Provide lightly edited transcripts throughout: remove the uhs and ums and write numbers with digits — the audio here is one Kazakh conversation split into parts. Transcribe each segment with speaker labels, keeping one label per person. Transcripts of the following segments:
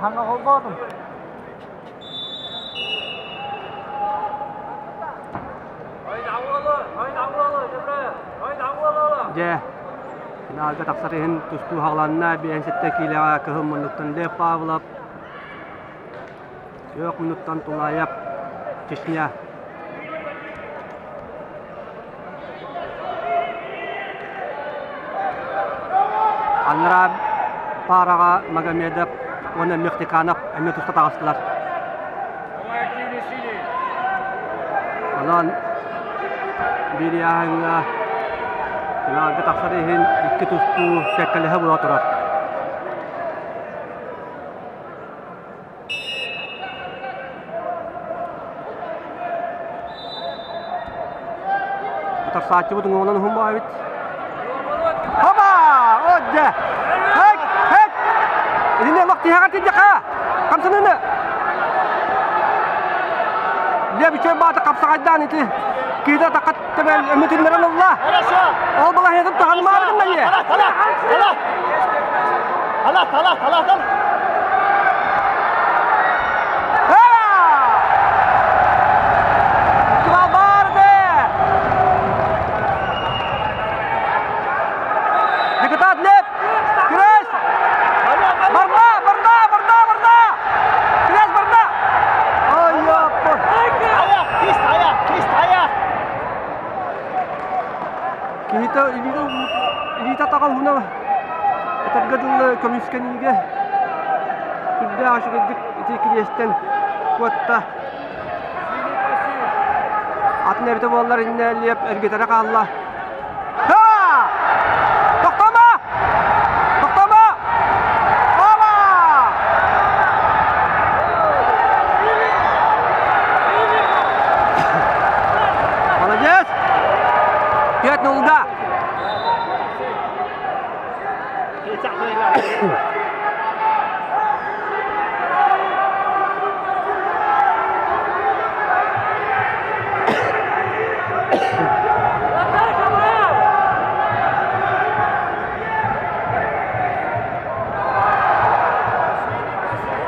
Speaker 1: hangi olmadım.
Speaker 2: Je. Finalda taksarihin tustu hağlanına bir ensettekiyle kıhım minuttan lep avlap. Yok minuttan tulayap Çeşniya. Anlara paraga Magomedov ona Mextikanov emme tusta tağıstılar. Alan bir yahınga finalda taksarihin iki tustu tekkalehe bula turar. Saatçı bu dungonan humba evet. Haba! Oja! Hek! Hek! Ini waktu hangat tidak kah? Kam sana. Dia bicara bahasa kapsakan itu. Kita takat tebel mungkin Allah. Allah itu Tuhan maha kan dia. Allah. Ini tahu huna tergadul komiskaniga sudah asyik itu Kristen kuatta atne bete bollar inne lep ergetara kallah ha toktama baba Молодец Piat nulga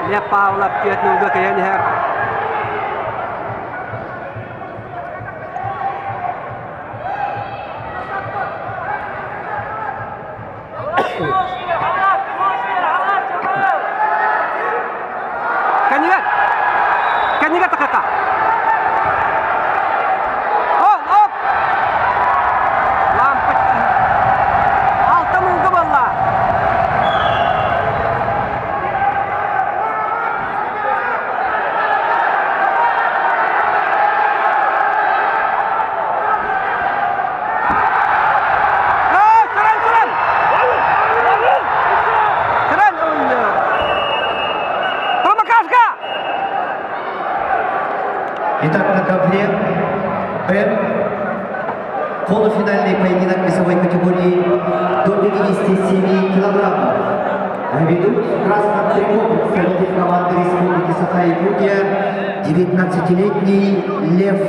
Speaker 2: Dia Paula Piat nulga kayaknya her. Kanyigat kakak. Oh. Lampat. Alta mungkin balla.
Speaker 3: Итак, на ковре Б полуфинальный поединок весовой категории до 57 килограммов. Ведут в красном трико представитель команды Республики Саха-Якутия 19-летний Лев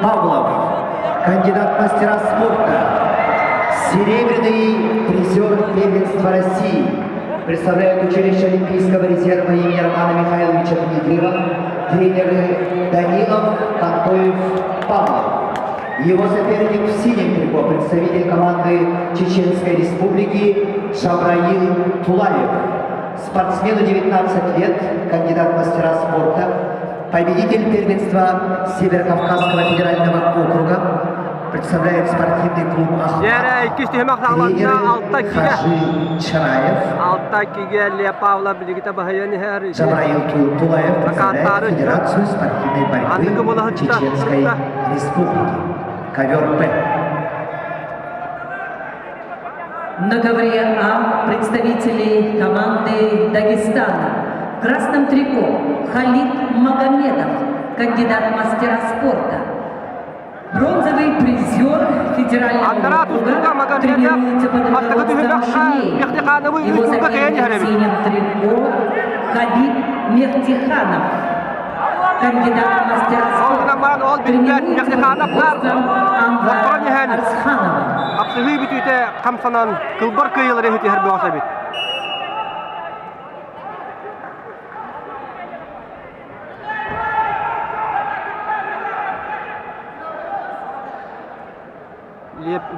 Speaker 3: Павлов, кандидат в мастера спорта, серебряный призер первенства России, представляет училище Олимпийского резерва имени Романа Михайловича Дмитриева, тренеры Данилов, Антоев, Павлов. Его соперник в синем трико, представитель команды Чеченской Республики Шабраил Тулаев. Спортсмену 19 лет, кандидат в мастера спорта, победитель первенства Северокавказского федерального округа, представляет спортивный клуб «Ахмат». Тренер Хажи Чараев. Шабраил Тулаев представляет Федерацию спортивной борьбы Чеченской Республики. Ковер П.
Speaker 4: На ковре А представители команды Дагестана. В красном трико Халид Магомедов, кандидат в мастера спорта. Бронзовый призер федерального округа, тренируется под руководством Шинеева. Его соперник в синем трико Хабиб Мехтиханов, кандидат в мастера спорта, тренируется под руководством Анвара Арсханова.
Speaker 2: Apsıhı bütüte kamsanan kılbar kıyıları hütü her bir asabit.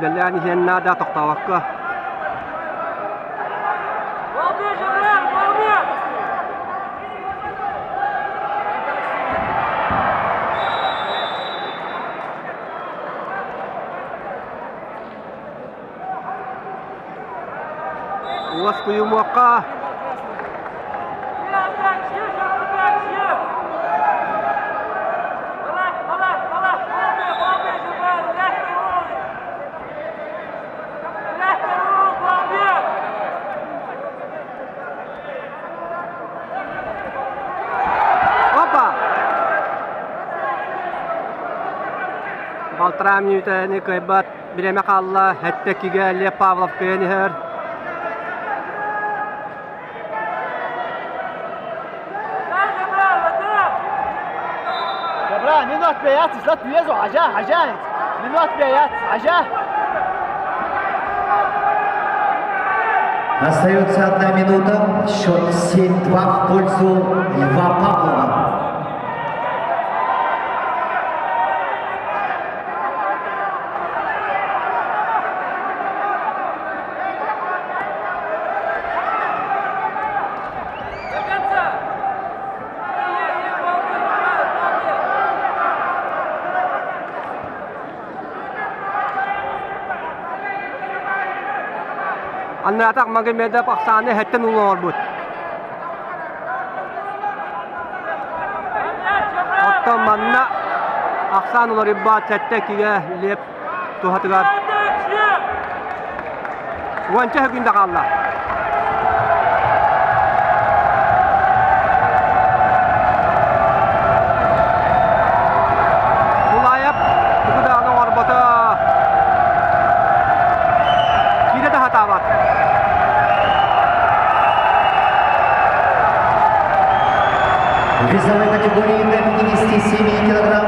Speaker 2: Belleğini yenna da toktavakka. Uwas kuyumuakka. Baltram yüteni kıybat bireme kalla hetteki gelli Pavlov kıyeni her.
Speaker 1: Добра, минут 5, слот везу, ажа. Минут 5, ажа.
Speaker 3: Остается 1 минута. Счет 7-2 в пользу Льва Павлова.
Speaker 2: Anne atak Magomedov aksane hetten ulor but. Hatta manna aksan ulor ibba tettekiye lep tuhatıgar. Wanca hükünde kalla. Bulayap bu da onun orbata. Kide de hata var.
Speaker 3: В весовой категории до 57 килограмм